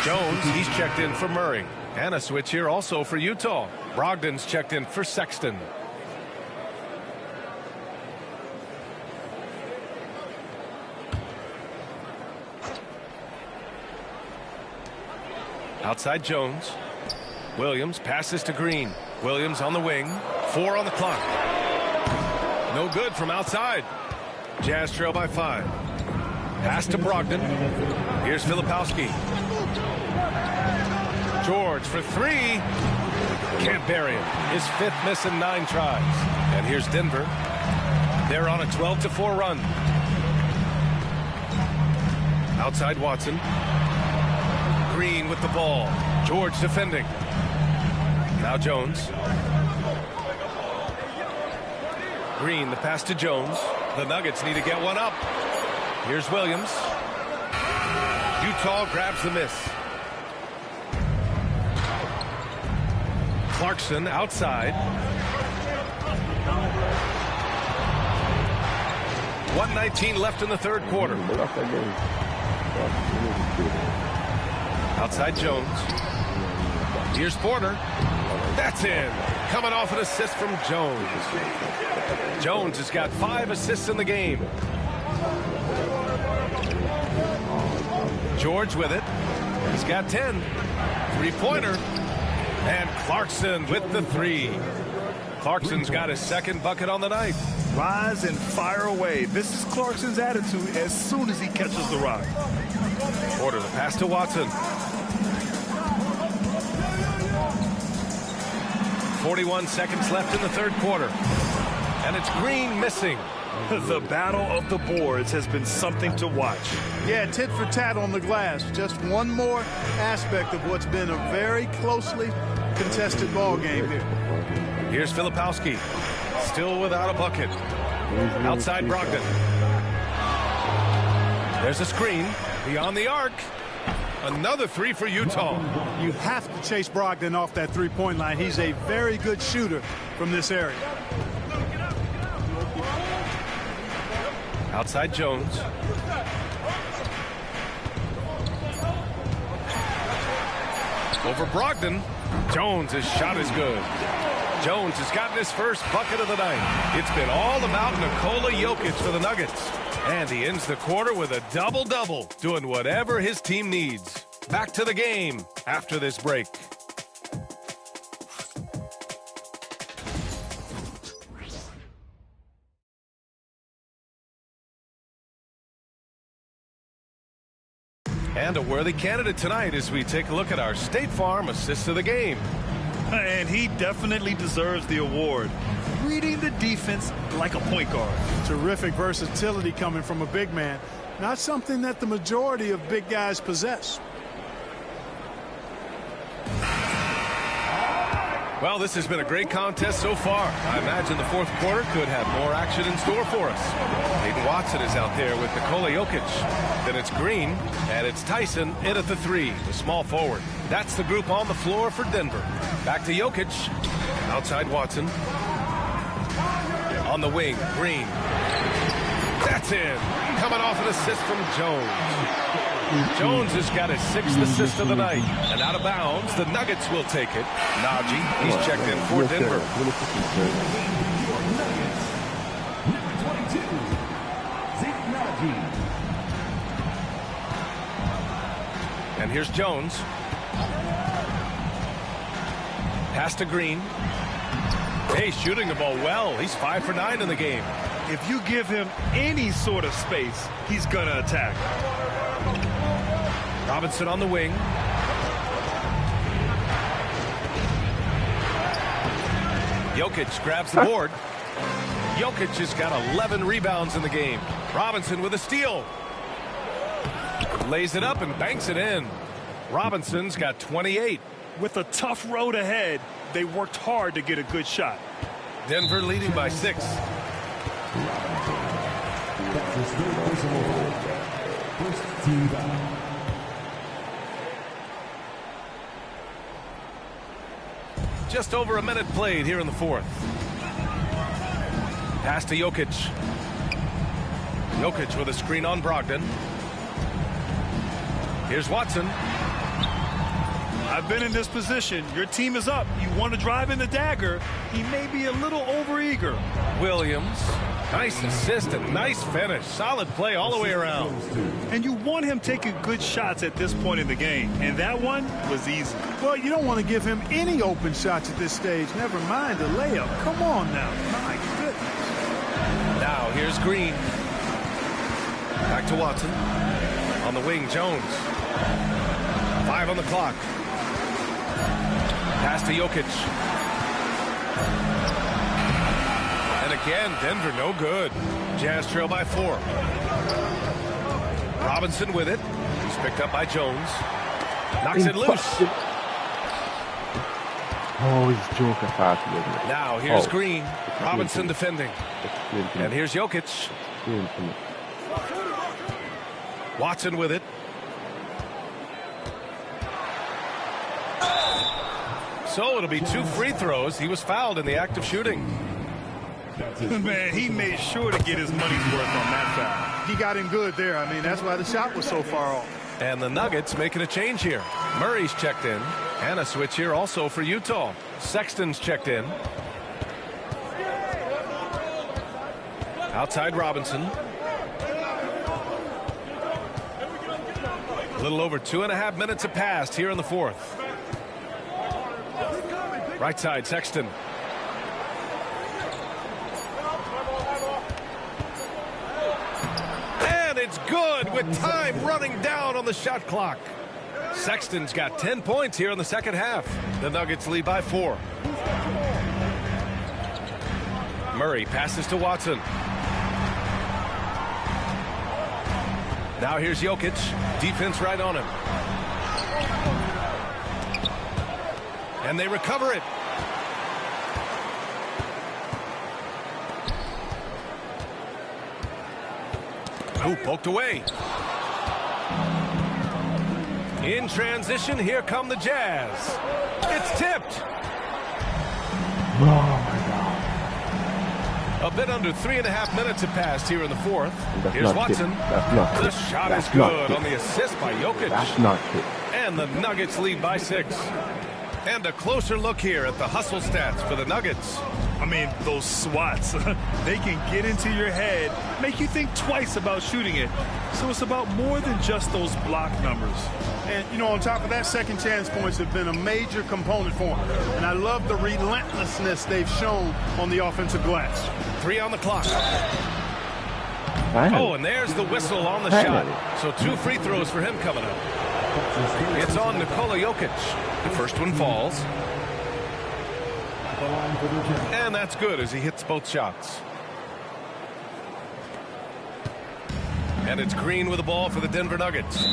Jones, he's checked in for Murray. And a switch here also for Utah. Brogdon's checked in for Sexton. Outside Jones. Williams passes to Green. Williams on the wing. 4 on the clock. No good from outside. Jazz trail by 5. Pass to Brogdon. Here's Filipowski. George for 3. Can't bury him. His 5th miss in 9 tries. And here's Denver. They're on a 12-4 run. Outside Watson. Green with the ball. George defending. Now Jones. Green, the pass to Jones. The Nuggets need to get one up. Here's Williams. Utah grabs the miss. Clarkson outside. 1:19 left in the third quarter. Outside Jones. Here's Porter. That's in. Coming off an assist from Jones. Jones has got 5 assists in the game. George with it. He's got 10. 3-pointer. And Clarkson with the 3. Clarkson's got his 2nd bucket on the night. Rise and fire away. This is Clarkson's attitude as soon as he catches the rock. Porter, the pass to Watson. 41 seconds left in the third quarter. And it's Green missing. The battle of the boards has been something to watch. Yeah, tit for tat on the glass. Just one more aspect of what's been a very closely contested ball game here. Here's Filipowski. Still without a bucket. Outside Brogdon. There's a screen. Beyond the arc. Another 3 for Utah. You have to chase Brogdon off that 3-point line. He's a very good shooter from this area. Outside Jones. Over Brogdon. Jones' shot is good. Jones has gotten his first bucket of the night. It's been all about Nikola Jokic for the Nuggets. And he ends the quarter with a double-double, doing whatever his team needs. Back to the game after this break. And a worthy candidate tonight as we take a look at our State Farm Assist of the Game. And he definitely deserves the award. Reading the defense like a point guard. Terrific versatility coming from a big man. Not something that the majority of big guys possess. Well, this has been a great contest so far. I imagine the fourth quarter could have more action in store for us. Hayden Watson is out there with Nikola Jokic. Then it's Green, and it's Tyson in at the 3, the small forward. That's the group on the floor for Denver. Back to Jokic. Outside Watson. On the wing, Green. That's in. Coming off an assist from Jones. Jones has got his 6th assist of the night. And out of bounds, the Nuggets will take it. Najee, he's checked in for Denver. And here's Jones. Pass to Green. Hey, shooting the ball well. He's 5 for 9 in the game. If you give him any sort of space, he's going to attack. Robinson on the wing. Jokic grabs the board. Jokic has got 11 rebounds in the game. Robinson with a steal. Lays it up and banks it in. Robinson's got 28. With a tough road ahead, they worked hard to get a good shot. Denver leading by 6. First team foul. Just over a minute played here in the fourth. Pass to Jokic. Jokic with a screen on Brogdon. Here's Watson. I've been in this position. Your team is up. You want to drive in the dagger. He may be a little overeager. Williams. Nice assist and nice finish. Solid play all the way around. And you want him taking good shots at this point in the game. And that one was easy. Well, you don't want to give him any open shots at this stage. Never mind the layup. Come on now. My goodness. Now here's Green. Back to Watson. On the wing, Jones. 5 on the clock. Pass to Jokic. And again, Denver no good. Jazz trail by 4. Robinson with it. He's picked up by Jones. Knocks it loose. Oh, he's Joker fast. Now here's Green. Robinson defending. And here's Jokic. Watson with it. So it'll be 2 free throws. He was fouled in the act of shooting. Man, he made sure to get his money's worth on that foul. He got him good there. I mean, that's why the shot was so far off. And the Nuggets making a change here. Murray's checked in. And a switch here also for Utah. Sexton's checked in. Outside Robinson. A little over 2.5 minutes have passed here in the fourth. Right side, Sexton. And it's good with time running down on the shot clock. Sexton's got 10 points here in the second half. The Nuggets lead by 4. Murray passes to Watson. Now here's Jokic. Defense right on him. And they recover it. Oh, poked away. In transition, here come the Jazz. It's tipped. Oh, my God. A bit under 3.5 minutes have passed here in the fourth. That's Here's not Watson. it. That's not The it. shot That's is good not on it. the assist by Jokic. That's not it. And the Nuggets lead by 6. And a closer look here at the hustle stats for the Nuggets. I mean, those swats, they can get into your head, make you think twice about shooting it. So it's about more than just those block numbers. And, you know, on top of that, second chance points have been a major component for them. And I love the relentlessness they've shown on the offensive glass. 3 on the clock. Finally. Oh, and there's the whistle on the Finally. shot. So 2 free throws for him coming up. It's on Nikola Jokic. The first one falls. And that's good as he hits both shots. And it's Green with the ball for the Denver Nuggets.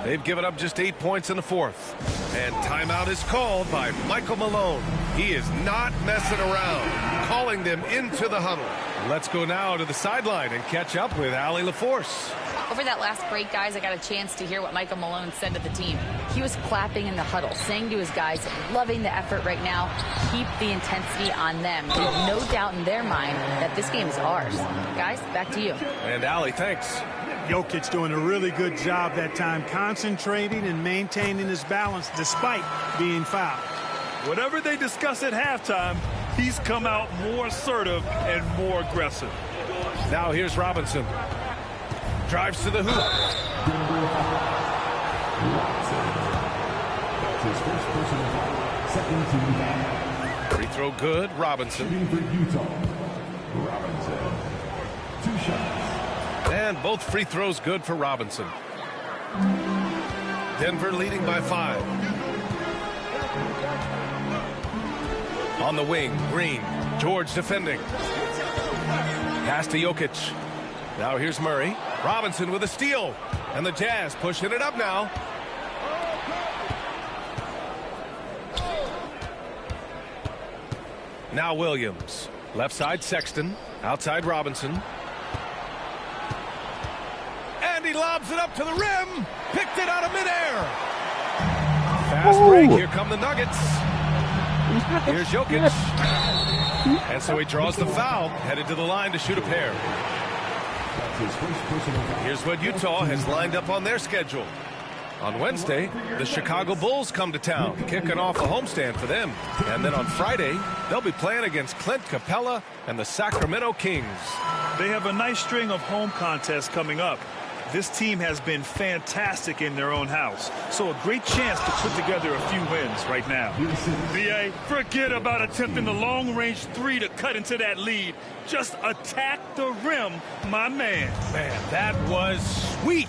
They've given up just 8 points in the fourth. And timeout is called by Michael Malone. He is not messing around, calling them into the huddle. Let's go now to the sideline and catch up with Allie LaForce. Over that last break, guys, I got a chance to hear what Michael Malone said to the team. He was clapping in the huddle, saying to his guys, loving the effort right now. Keep the intensity on them. There's no doubt in their mind that this game is ours. Guys, back to you. And Allie, thanks. Jokic doing a really good job that time, concentrating and maintaining his balance despite being fouled. Whatever they discuss at halftime, he's come out more assertive and more aggressive. Now here's Robinson. Drives to the hoop. His first personal foul, second team foul. Free throw good, Robinson. Shooting for Utah, Robinson. 2 shots. And both free throws good for Robinson. Denver leading by 5. On the wing, Green. George defending. Pass to Jokic. Now here's Murray. Robinson with a steal. And the Jazz pushing it up now. Now Williams. Left side Sexton. Outside Robinson. And he lobs it up to the rim. Picked it out of midair. Fast break. Here come the Nuggets. Here's Jokic. And so he draws the foul. Headed to the line to shoot a pair. Here's what Utah has lined up on their schedule. On Wednesday, the Chicago Bulls come to town, kicking off a homestand for them. And then on Friday, they'll be playing against Clint Capella and the Sacramento Kings. They have a nice string of home contests coming up. This team has been fantastic in their own house, so a great chance to put together a few wins right now. BA, forget about attempting the long-range 3 to cut into that lead. Just attack the rim, my man. Man, that was sweet.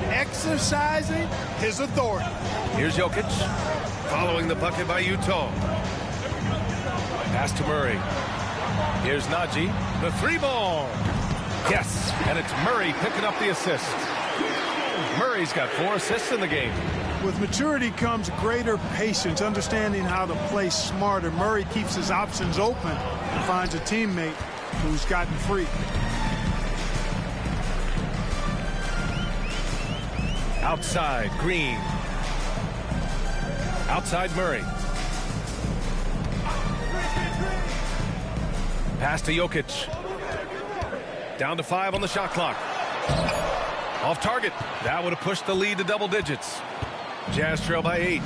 Exercising his authority. Here's Jokic, following the bucket by Utah. Pass to Murray. Here's Najee, the 3-ball. Yes, and it's Murray picking up the assist. Murray's got 4 assists in the game. With maturity comes greater patience, understanding how to play smarter. Murray keeps his options open and finds a teammate who's gotten free. Outside, Green. Outside, Murray. Pass to Jokic. Down to 5 on the shot clock. Off target. That would have pushed the lead to double digits. Jazz trail by 8.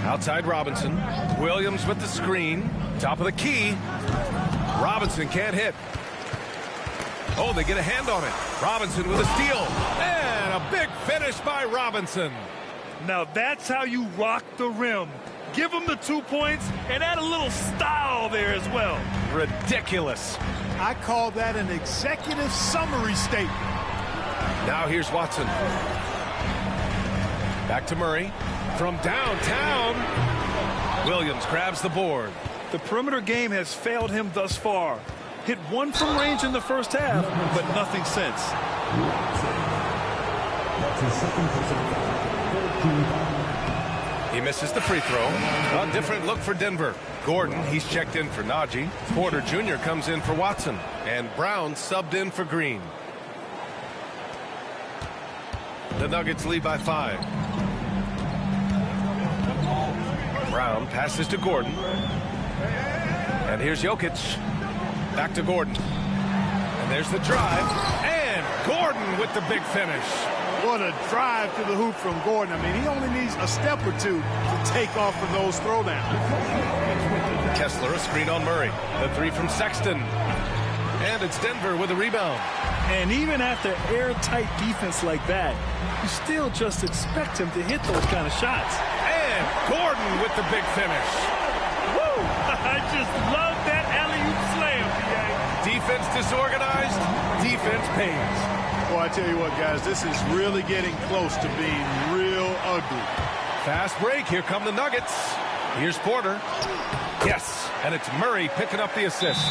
Outside Robinson. Williams with the screen. Top of the key. Robinson can't hit. Oh, they get a hand on it. Robinson with a steal. And a big finish by Robinson. Now that's how you rock the rim. Give them the 2 points and add a little style there as well. Ridiculous. I call that an executive summary statement. Now here's Watson. Back to Murray. From downtown. Williams grabs the board. The perimeter game has failed him thus far. Hit 1 from range in the first half, but nothing since. That's his second personal foul, third team foul. He misses the free throw. A different look for Denver. Gordon, he's checked in for Najee. Porter Jr. comes in for Watson. And Brown subbed in for Green. The Nuggets lead by 5. Brown passes to Gordon. And here's Jokic. Back to Gordon. And there's the drive. And Gordon with the big finish. What a drive to the hoop from Gordon. I mean, he only needs a step or 2 to take off of those throwdowns. Kessler, a screen on Murray. The 3 from Sexton. And it's Denver with a rebound. And even after airtight defense like that, you still just expect him to hit those kind of shots. And Gordon with the big finish. Woo! I just love that alley-oop slam, BA. Defense disorganized, defense pays. Well, I tell you what, guys, this is really getting close to being real ugly. Fast break. Here come the Nuggets. Here's Porter. Yes, and it's Murray picking up the assist.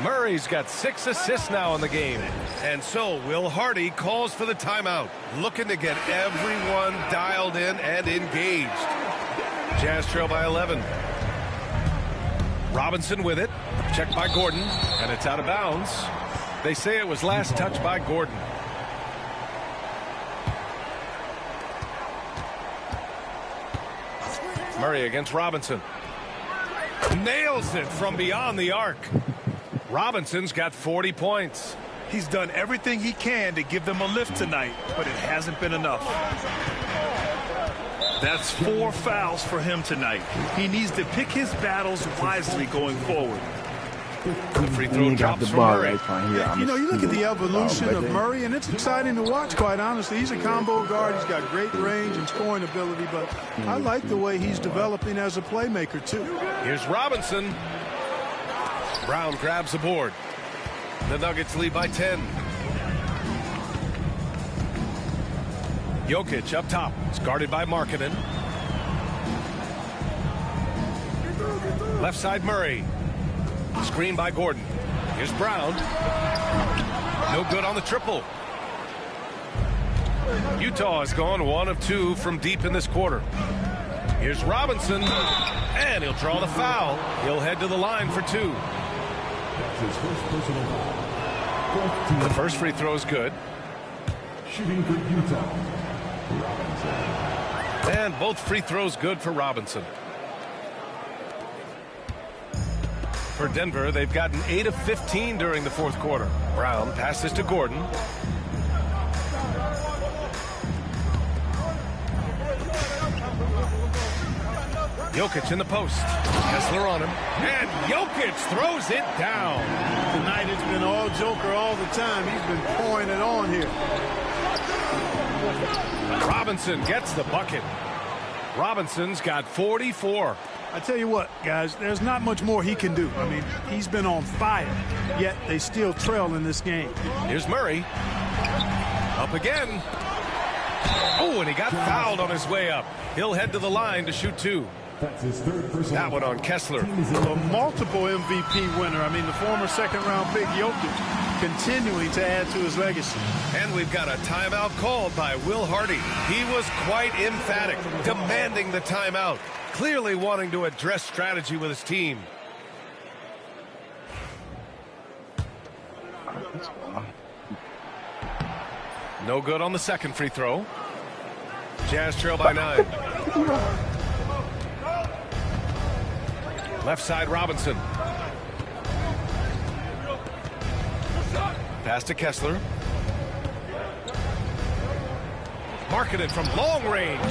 Murray's got 6 assists now in the game. And so Will Hardy calls for the timeout, looking to get everyone dialed in and engaged. Jazz trail by 11. Robinson with it. Checked by Gordon, and it's out of bounds. They say it was last touched by Gordon. Murray against Robinson. Nails it from beyond the arc. Robinson's got 40 points. He's done everything he can to give them a lift tonight, but it hasn't been enough. That's 4 fouls for him tonight. He needs to pick his battles wisely going forward. The free throw drops from Murray. You know, you look at the evolution of Murray, and it's exciting to watch, quite honestly. He's a combo guard. He's got great range and scoring ability, but I like the way he's developing as a playmaker, too. Here's Robinson. Brown grabs the board. The Nuggets lead by 10. Jokic up top. It's guarded by Markkanen. Left side Murray. Screen by Gordon. Here's Brown. No good on the triple. Utah has gone 1 of 2 from deep in this quarter. Here's Robinson. And he'll draw the foul. He'll head to the line for 2. The first free throw is good. Shooting for Utah. Robinson. And both free throws good for Robinson. For Denver, they've gotten 8 of 15 during the fourth quarter. Brown passes to Gordon. Jokic in the post. Kessler on him. And Jokic throws it down. Tonight it's been all Joker all the time. He's been pouring it on here. Robinson gets the bucket. Robinson's got 44. I tell you what, guys, there's not much more he can do. I mean, he's been on fire, yet they still trail in this game. Here's Murray. Up again. Oh, and he got fouled on his way up. He'll head to the line to shoot 2. That's his third personal. That one on Kessler. A multiple MVP winner. I mean, the former second-round pick Jokic continuing to add to his legacy. And we've got a timeout called by Will Hardy. He was quite emphatic, demanding the timeout, clearly wanting to address strategy with his team. No good on the second free throw. Jazz trail by 9. Left side Robinson. Pass to Kessler. Markkanen from long range.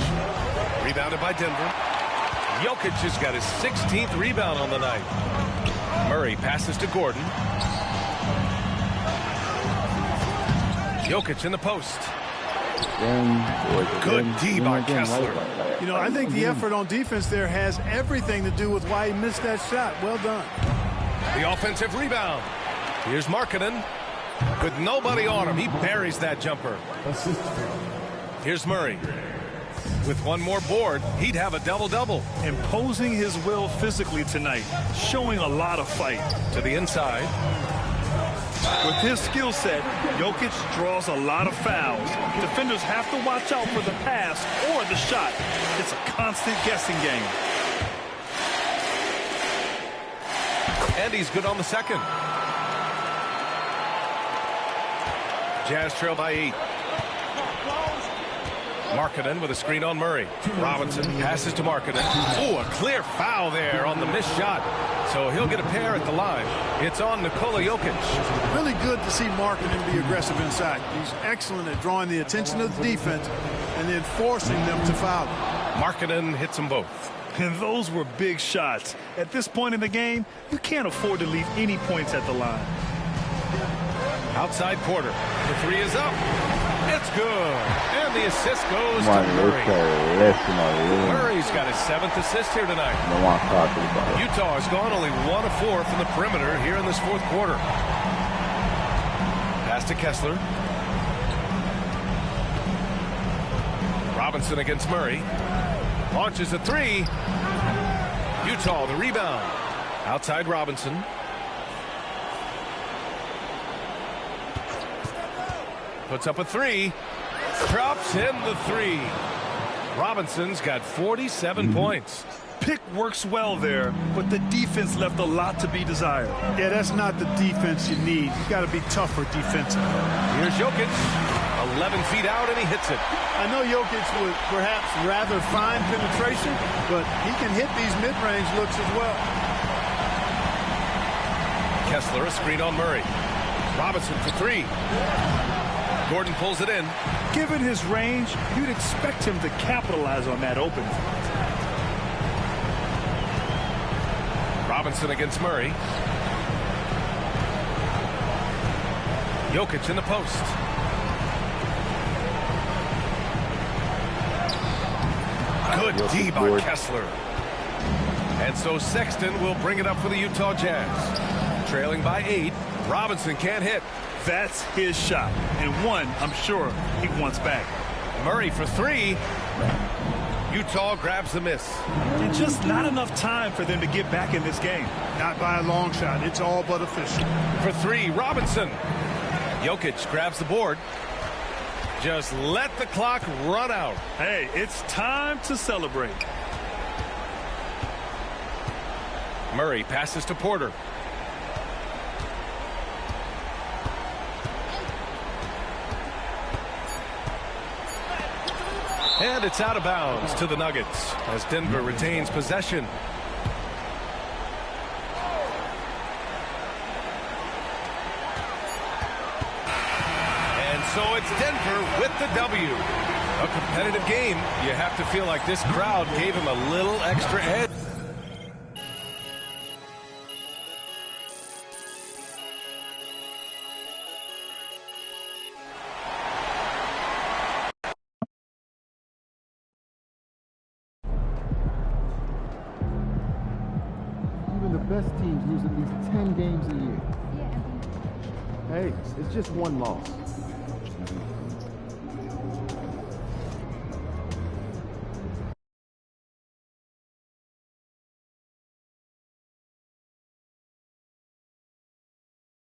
Rebounded by Denver. Jokic has got his 16th rebound on the night. Murray passes to Gordon. Jokic in the post. Good D by Kessler. You know, I think the effort on defense there has everything to do with why he missed that shot. Well done. The offensive rebound. Here's Markkanen. With nobody on him, he buries that jumper. Here's Murray. With one more board, he'd have a double-double. Imposing his will physically tonight, showing a lot of fight. To the inside. With his skill set, Jokic draws a lot of fouls. Defenders have to watch out for the pass or the shot. It's a constant guessing game. And he's good on the second. Jazz trail by 8. Markkanen with a screen on Murray. Robinson passes to Markkanen. Oh, a clear foul there on the missed shot. So he'll get a pair at the line. It's on Nikola Jokic. Really good to see Markkanen be aggressive inside. He's excellent at drawing the attention of the defense and then forcing them to foul him. Markkanen hits them both. And those were big shots. At this point in the game, you can't afford to leave any points at the line. Outside quarter. The 3 is up. It's good. And the assist goes to Murray. Murray's got his 7th assist here tonight. Utah has gone only 1 of 4 from the perimeter here in this fourth quarter. Pass to Kessler. Robinson against Murray. Launches a 3. Utah the rebound. Outside Robinson. Puts up a three. Drops in the three. Robinson's got 47 points. Pick works well there, but the defense left a lot to be desired. Yeah, that's not the defense you need. You got to be tougher defensively. Here's Jokic. 11 feet out, and he hits it. I know Jokic would perhaps rather fine penetration, but he can hit these mid-range looks as well. Kessler, a screen on Murray. Robinson for three. Gordon pulls it in. Given his range, you'd expect him to capitalize on that opening. Robinson against Murray. Jokic in the post. Good D by Kessler. And so Sexton will bring it up for the Utah Jazz. Trailing by 8. Robinson can't hit. That's his shot, and one I'm sure he wants back. Murray for three. Utah grabs the miss. And just not enough time for them to get back in this game. Not by a long shot. It's all but official. For three, Robinson. Jokic grabs the board. Just let the clock run out. Hey, it's time to celebrate. Murray passes to Porter. And it's out of bounds to the Nuggets as Denver retains possession. And so it's Denver with the W. A competitive game. You have to feel like this crowd gave him a little extra edge. Best teams lose at least 10 games a year. Hey, it's just one loss.